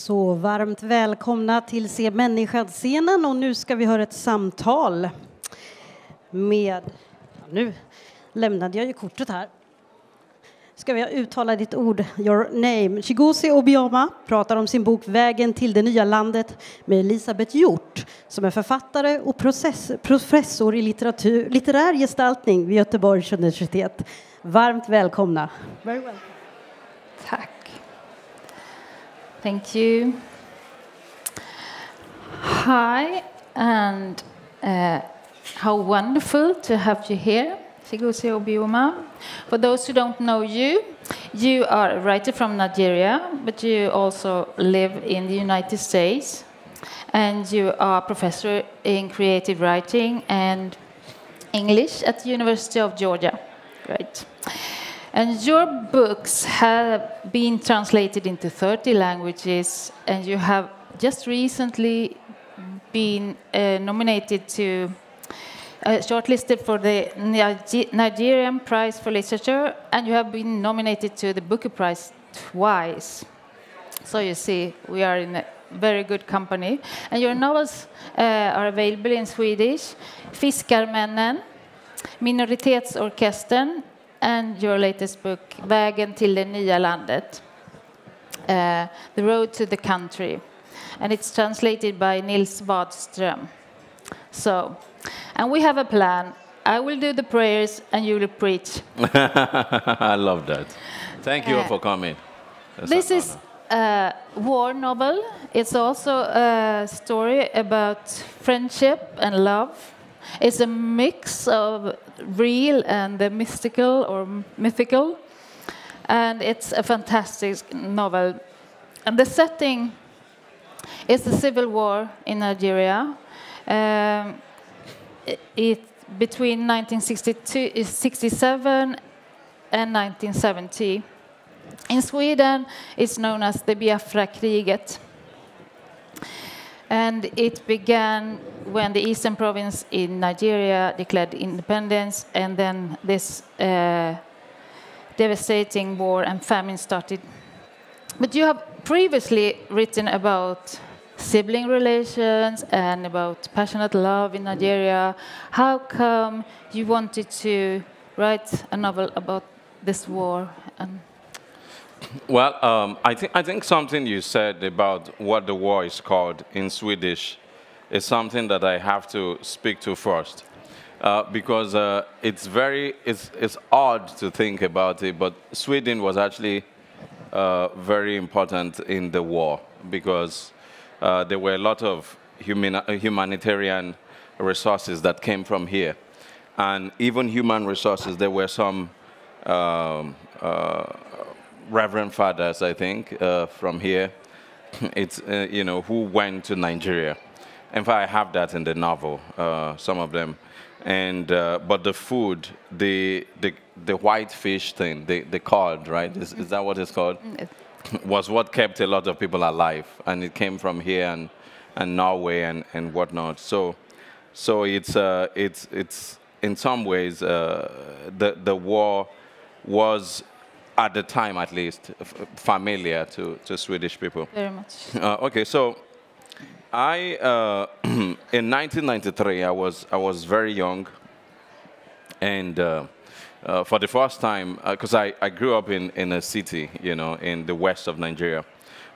Så varmt välkomna till Se människan-scenen, och nu ska vi höra ett samtal med... Nu lämnade jag ju kortet här. Ska vi uttala ditt ord, your name. Chigozi Obioma pratar om sin bok Vägen till det nya landet med Elisabeth Hjorth, som är författare och professor i litterär gestaltning vid Göteborgs universitet. Varmt välkomna. Very welcome. Tack. Thank you. Hi, and how wonderful to have you here, Chigozie Obioma. For those who don't know you, you are a writer from Nigeria, but you also live in the United States, and you are a professor in creative writing and English at the University of Georgia, right? And your books have been translated into 30 languages, and you have just recently been nominated to, shortlisted for the Nigerian Prize for Literature, and you have been nominated to the Booker Prize twice. So you see, we are in a very good company. And your novels are available in Swedish, Fiskarmännen, Minoritetsorkestern, and your latest book, Vägen till det nya landet, The Road to the Country. And it's translated by Nils Wadström. So, and we have a plan. I will do the prayers and you will preach. I love that. Thank you for coming. This is a war novel. It's also a story about friendship and love. It's a mix of real and the mystical or mythical, and it's a fantastic novel. And the setting is the civil war in Nigeria. Between 1967 and 1970. In Sweden, it's known as the Biafra-kriget. And it began when the eastern province in Nigeria declared independence, and then this devastating war and famine started. But you have previously written about sibling relations and about passionate love in Nigeria. How come you wanted to write a novel about this war? Well, I think something you said about what the war is called in Swedish is something that I have to speak to first, because it's odd to think about it, but Sweden was actually very important in the war, because there were a lot of humanitarian resources that came from here, and even human resources. There were some Reverend fathers, I think, from here, who went to Nigeria. In fact, I have that in the novel, some of them. And but the food, the white fish thing, the cod, right? Is that what it's called? Was what kept a lot of people alive, and it came from here and Norway and whatnot. So it's in some ways the war was, at the time, at least, familiar to Swedish people. Very much. Okay, so in 1993, I was very young, and for the first time, because I grew up in a city, in the west of Nigeria.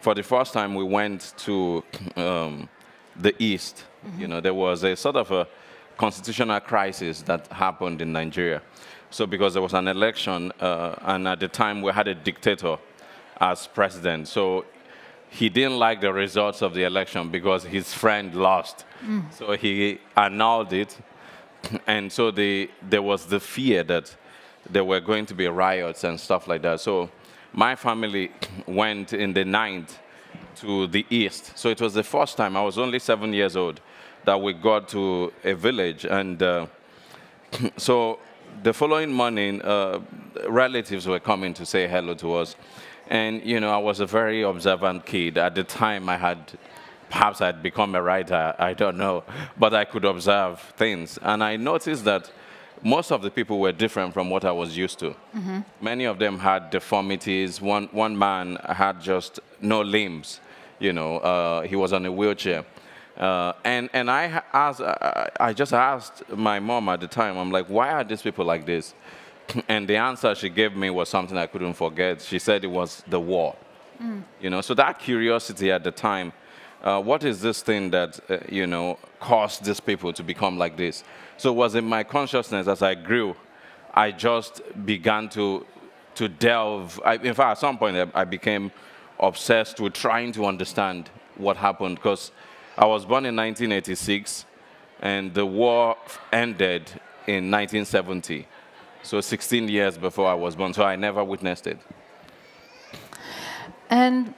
For the first time, we went to the east. Mm-hmm. There was a sort of a constitutional crisis that happened in Nigeria. So because there was an election, and at the time we had a dictator as president. So he didn't like the results of the election because his friend lost. Mm. So he annulled it. And so there was the fear that there were going to be riots and stuff like that. So my family went in the 9th to the east. So it was the first time, I was only 7 years old, that we got to a village. And so the following morning, relatives were coming to say hello to us. And, I was a very observant kid. At the time, perhaps I'd become a writer, I don't know. But I could observe things. And I noticed that most of the people were different from what I was used to. Mm-hmm. Many of them had deformities. One man had just no limbs. You know, he was on a wheelchair. And I just asked my mom at the time, I'm like, why are these people like this? And the answer she gave me was something I couldn't forget. She said it was the war. You know, so that curiosity at the time, what is this thing that, you know, caused these people to become like this? So it was in my consciousness as I grew, I just began to delve. In fact, at some point, I became obsessed with trying to understand what happened, because I was born in 1986, and the war ended in 1970. So 16 years before I was born, so I never witnessed it. And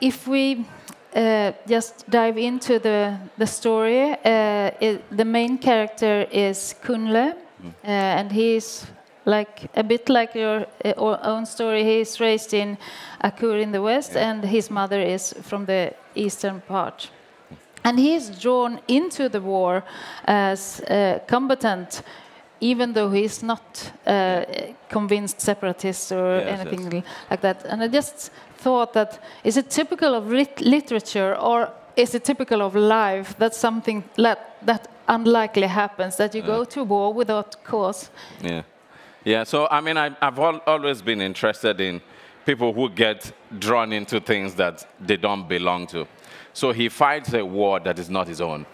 if we just dive into the story, the main character is Kunle, and he's like a bit like your own story. He's raised in Akur in the west, and his mother is from the eastern part. And he's drawn into the war as a combatant, even though he's not convinced separatist or anything like that. And I just thought that, is it typical of literature, or is it typical of life that something that unlikely happens, that you go to war without cause? Yeah, so I mean, I've always been interested in people who get drawn into things that they don't belong to. So he fights a war that is not his own.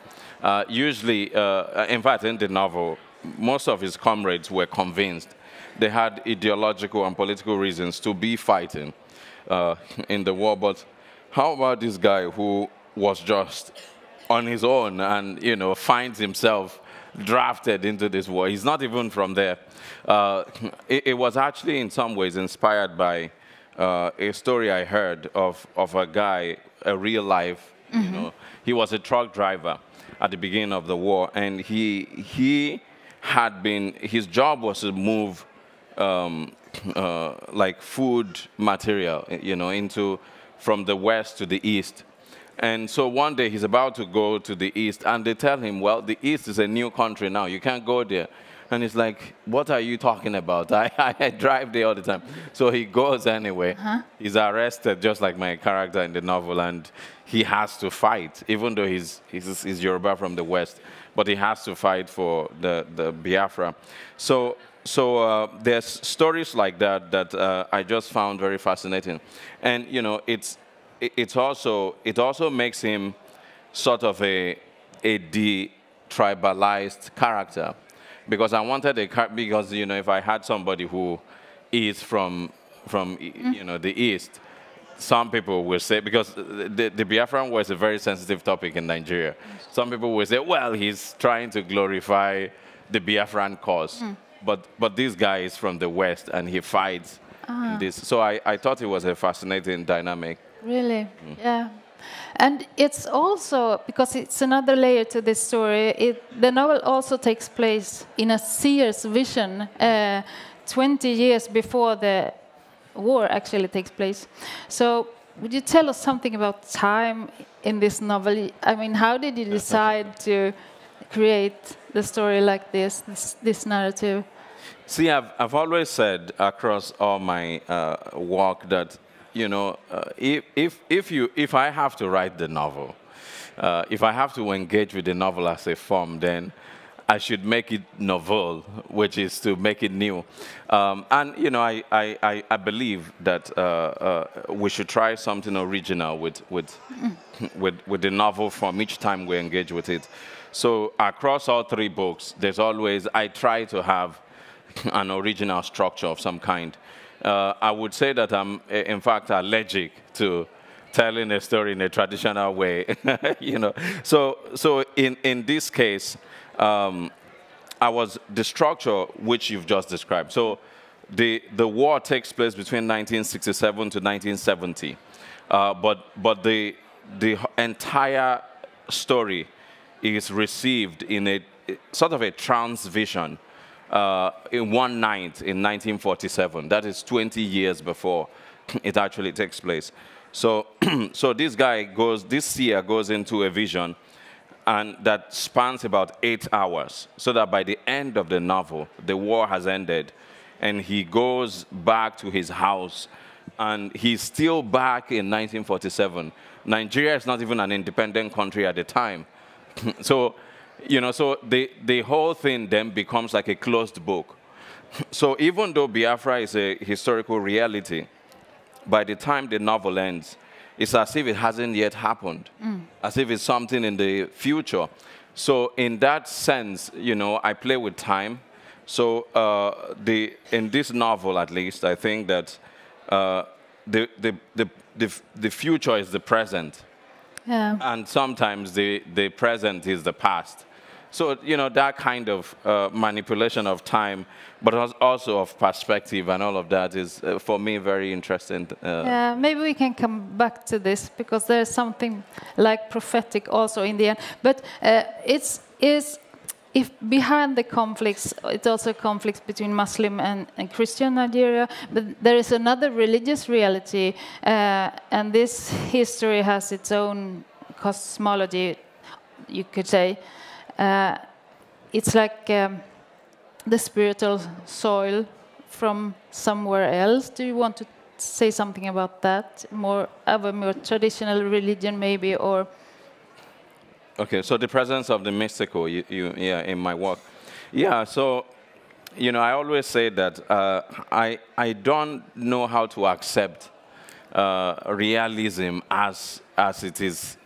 Usually, in fact, in the novel, most of his comrades were convinced they had ideological and political reasons to be fighting in the war. But how about this guy who was just on his own and, you know, finds himself drafted into this war? He's not even from there. It was actually in some ways inspired by a story I heard of a guy, a real life, you know. He was a truck driver at the beginning of the war, and he had been, his job was to move like food material, you know, from the west to the east. And so one day he's about to go to the east, and they tell him, well, the east is a new country now, you can't go there. And he's like, what are you talking about? I drive there all the time. So he goes anyway. He's arrested, just like my character in the novel, and he has to fight, even though he's Yoruba from the west, but he has to fight for the Biafra. So there's stories like that I just found very fascinating. And, you know, it also makes him sort of a detribalized character. Because I wanted because, you know, if I had somebody who is from you know, the east, some people will say, because the Biafran war is a very sensitive topic in Nigeria. Some people will say, well, he's trying to glorify the Biafran cause. But this guy is from the west, and he fights in this. So I thought it was a fascinating dynamic. Really? Yeah. And it's also, because it's another layer to this story, the novel also takes place in a seer's vision 20 years before the war actually takes place. So would you tell us something about time in this novel? I mean, how did you decide to create the story like this narrative? See, I've always said across all my work that, you know, if I have to write the novel, if I have to engage with the novel as a form, then I should make it novel, which is to make it new. And, you know, I believe that we should try something original with the novel form each time we engage with it. So across all three books, there's always, I try to have an original structure of some kind. I would say that I'm, in fact, allergic to telling a story in a traditional way, you know. So in this case, the structure which you've just described. So the war takes place between 1967 to 1970, but the entire story is received in a sort of a trance vision. In one night in 1947. That is 20 years before it actually takes place. So, so this seer goes into a vision, and that spans about 8 hours, so that by the end of the novel, the war has ended, and he goes back to his house and he's still back in 1947. Nigeria is not even an independent country at the time. So, you know, so the whole thing then becomes like a closed book. So even though Biafra is a historical reality, by the time the novel ends, it's as if it hasn't yet happened, as if it's something in the future. So in that sense, you know, I play with time. So in this novel, at least, I think that the future is the present. Yeah. And sometimes the present is the past. So, you know, that kind of manipulation of time, but also of perspective and all of that is, for me, very interesting. Yeah, maybe we can come back to this, because there's something like prophetic also in the end. But if behind the conflicts, it's also conflicts between Muslim and Christian Nigeria, but there is another religious reality, and this history has its own cosmology, you could say. It's like the spiritual soil from somewhere else. Do you want to say something about that? More of a more traditional religion, maybe, or? Okay, so the presence of the mystical, yeah, in my work. Yeah, so, you know, I always say that I don't know how to accept realism as it is,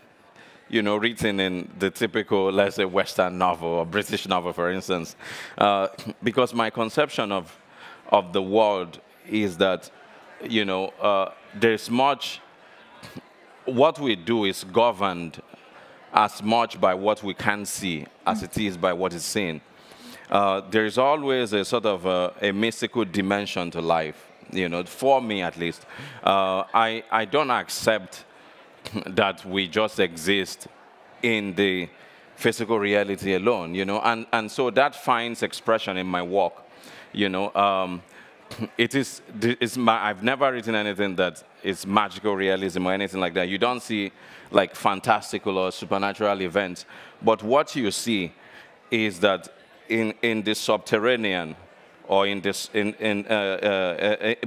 you know, written in the typical, let's say, Western novel or British novel, for instance, because my conception of the world is that, you know, there's much, what we do is governed as much by what we can see as it is by what is seen. There is always a sort of a mystical dimension to life, you know, for me at least. I don't accept that we just exist in the physical reality alone, you know, and so that finds expression in my work, you know. I've never written anything that is magical realism or anything like that. You don't see like fantastical or supernatural events, but what you see is that in the subterranean or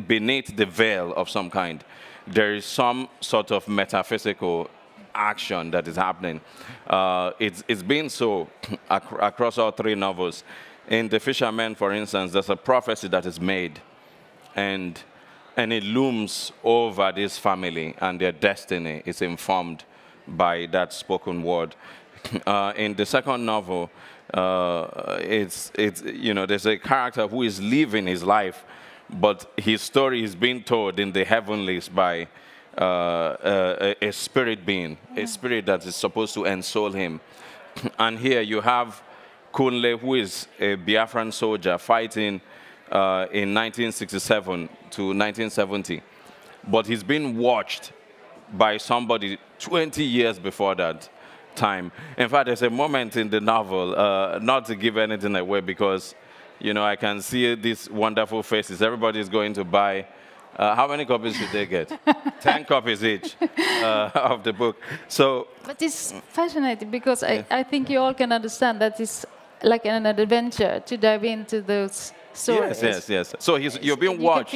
beneath the veil of some kind, there is some sort of metaphysical action that is happening. It's been so across all three novels. In The Fisherman, for instance, there's a prophecy that is made, and it looms over this family, and their destiny is informed by that spoken word. In the second novel, you know, there's a character who is living his life, but his story is being told in the heavenlies by a spirit being, a spirit that is supposed to ensoul him. And here you have Kunle, who is a Biafran soldier fighting in 1967 to 1970. But he's been watched by somebody 20 years before that time. In fact, there's a moment in the novel, not to give anything away, because, you know, I can see these wonderful faces. Everybody's going to buy. How many copies did they get? 10 copies each of the book. So, but it's fascinating, because I think you all can understand that it's like an adventure to dive into those stories. Yes. So you're being watched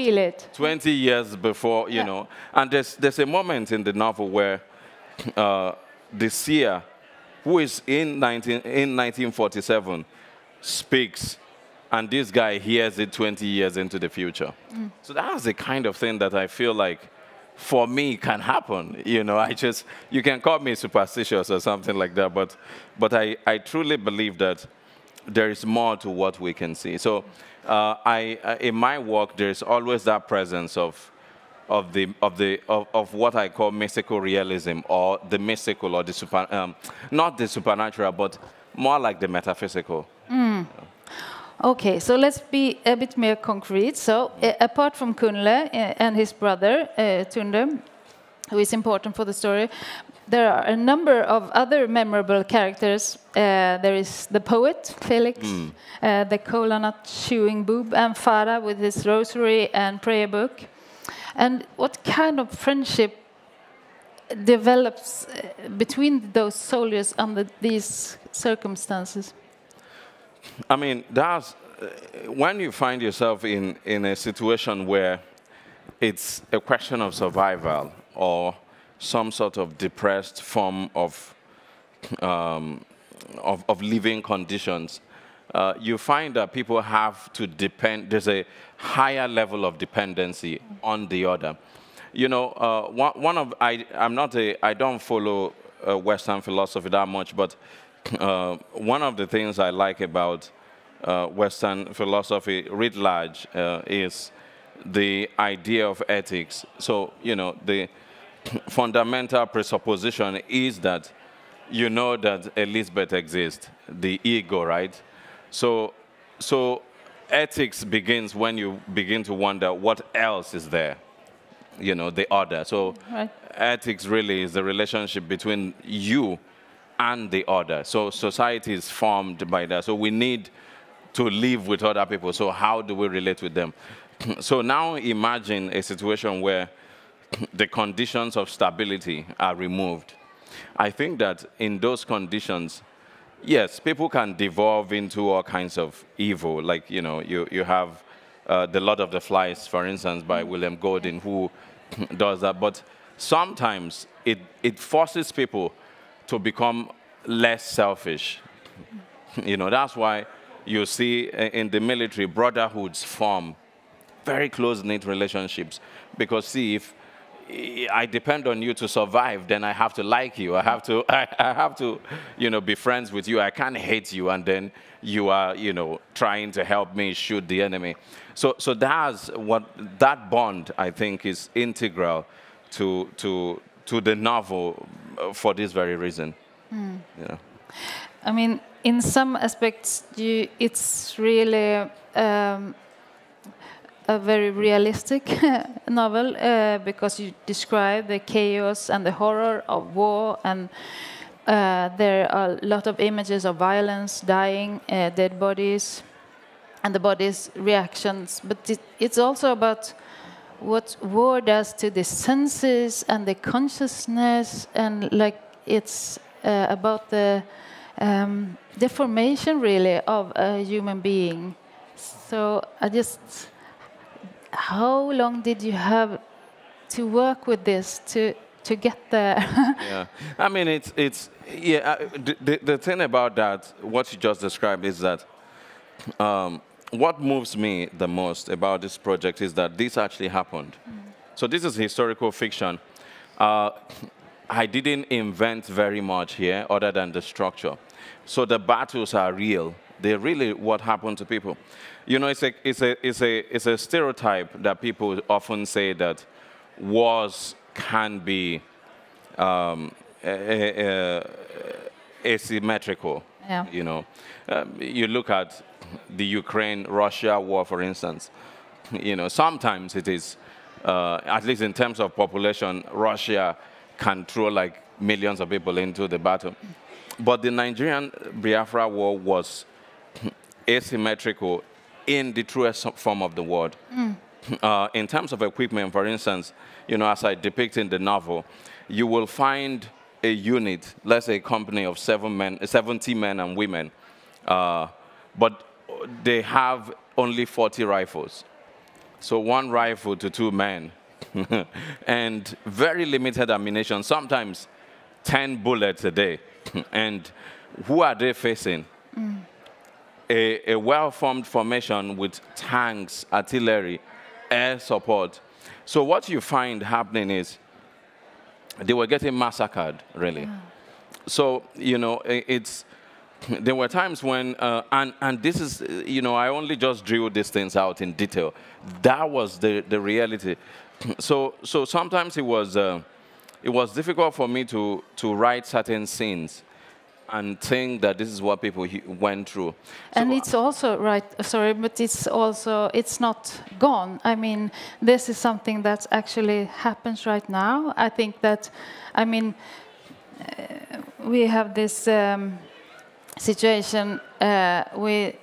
20 years before, you know. And there's a moment in the novel where the seer, who is in 1947, speaks, and this guy hears it 20 years into the future. So that's the kind of thing that I feel like, for me, can happen. You know, you can call me superstitious or something like that, but I truly believe that there is more to what we can see. So in my work, there's always that presence of what I call mystical realism, or the mystical, or the not the supernatural, but more like the metaphysical. Okay, so let's be a bit more concrete. So, apart from Kunle and his brother Tunde, who is important for the story, there are a number of other memorable characters. There is the poet, Felix, the cola nut chewing boob, and Farah with his rosary and prayer book. And what kind of friendship develops between those soldiers under these circumstances? I mean, when you find yourself in a situation where it's a question of survival or some sort of depressed form of living conditions, you find that people have to depend. There's a higher level of dependency on the other. You know, I don't follow Western philosophy that much, but one of the things I like about Western philosophy writ large is the idea of ethics. So, you know, the fundamental presupposition is that you know that Elisabeth exists, the ego, right? So ethics begins when you begin to wonder what else is there, you know, the other. So right. Ethics really is the relationship between you and the other. So society is formed by that. So we need to live with other people. So how do we relate with them? So now imagine a situation where the conditions of stability are removed. I think that in those conditions, yes, people can devolve into all kinds of evil. Like, you know, you have The Lord of the Flies, for instance, by William Golding, who does that. But sometimes it forces people to become less selfish. You know, that's why you see in the military, brotherhoods form very close-knit relationships. Because, see, if I depend on you to survive, then I have to like you. I have to, you know, be friends with you. I can't hate you, and then you are, you know, trying to help me shoot the enemy. So that's what that bond, I think, is integral to the novel for this very reason. Mm. Yeah. I mean, in some aspects, it's really a very realistic novel because you describe the chaos and the horror of war, and there are a lot of images of violence, dying, dead bodies, and the body's reactions. But it's also about what war does to the senses and the consciousness, and like it's about the deformation, really, of a human being. So how long did you have to work with this to get there? Yeah, I mean, the thing about that, what you just described, is that what moves me the most about this project is that this actually happened. Mm. So this is historical fiction. I didn't invent very much here other than the structure. So the battles are real. They're really what happened to people. You know, it's a stereotype that people often say that wars can be asymmetrical. Yeah. You know, you look at the Ukraine-Russia war, for instance. You know, sometimes it is, at least in terms of population, Russia can throw like millions of people into the battle. But the Nigerian-Biafra war was asymmetrical in the truest form of the word. Mm. In terms of equipment, for instance, you know, as I depict in the novel, you will find a unit, let's say a company of 70 men and women, but they have only 40 rifles. So 1 rifle to 2 men, and very limited ammunition, sometimes 10 bullets a day. And who are they facing? Mm. A well-formed formation with tanks, artillery, air support. So what you find happening is they were getting massacred, really. Yeah. So, you know, there were times when, and this is, you know, I only just drew these things out in detail. That was the reality. So sometimes it was difficult for me to write certain scenes and think that this is what people went through. And it's also, right, sorry, but it's not gone. I mean, this is something that actually happens right now. I think that, I mean, we have this situation with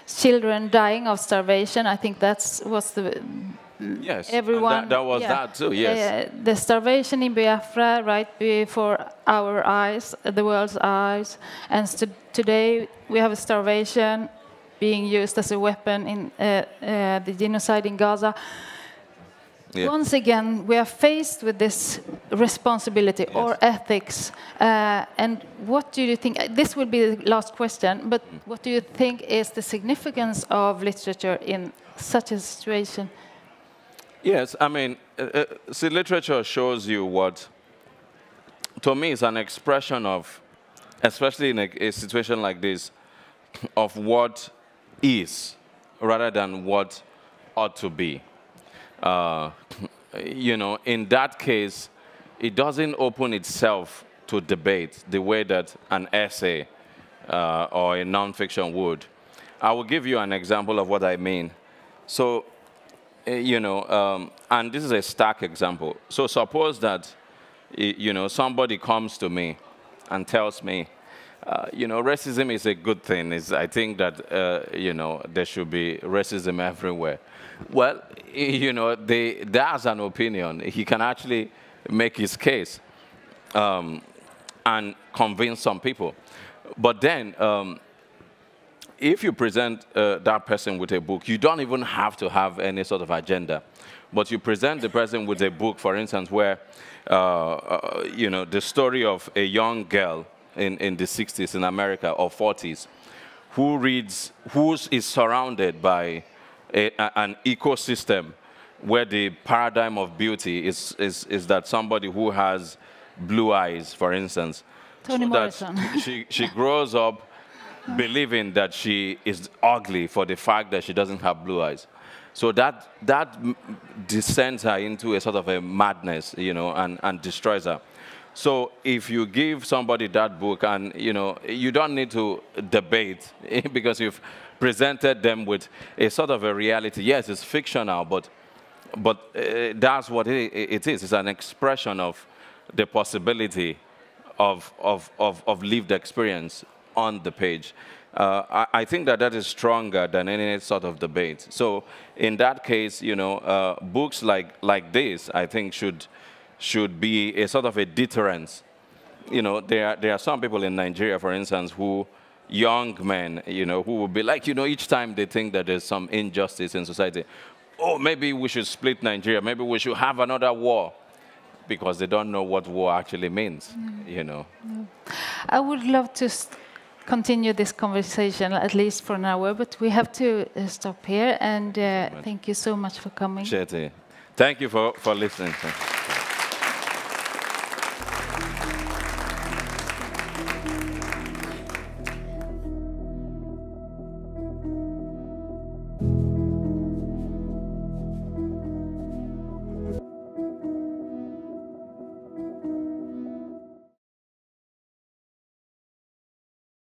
children dying of starvation. I think that's what's the... Yes, everyone. That was that too, yes. The starvation in Biafra, right before our eyes, the world's eyes. And today we have a starvation being used as a weapon in the genocide in Gaza. Yeah. Once again, we are faced with this responsibility or ethics. And what do you think? This will be the last question, but what do you think is the significance of literature in such a situation? Yes, I mean, see, literature shows you what, to me, is an expression of, especially in a situation like this, of what is rather than what ought to be. You know, in that case, it doesn't open itself to debate the way that an essay or a nonfiction would. I will give you an example of what I mean. So, you know, and this is a stark example. So suppose that, you know, somebody comes to me and tells me, you know, racism is a good thing. I think that, you know, there should be racism everywhere. Well, you know, there's an opinion. He can actually make his case and convince some people. But then, if you present that person with a book, you don't even have to have any sort of agenda. But you present the person with a book, for instance, where, you know, the story of a young girl in the 60s in America, or 40s, who is surrounded by an ecosystem where the paradigm of beauty is that somebody who has blue eyes, for instance, Toni Morrison. she grows up believing that she is ugly for the fact that she doesn't have blue eyes. So that descends her into a sort of a madness, you know, and destroys her. So if you give somebody that book, and you know, you don't need to debate because you've presented them with a sort of a reality. Yes, it's fictional, but that's what it is. It's an expression of the possibility of lived experience on the page. I think that is stronger than any sort of debate. So in that case, you know, books like this, I think, should be a sort of a deterrence. You know, there are some people in Nigeria, for instance, young men, you know, who will be like, you know, each time they think that there's some injustice in society, oh, maybe we should split Nigeria, maybe we should have another war, because they don't know what war actually means, you know. I would love to continue this conversation, at least for an hour, but we have to stop here, and thank you so much for coming. Thank you for listening.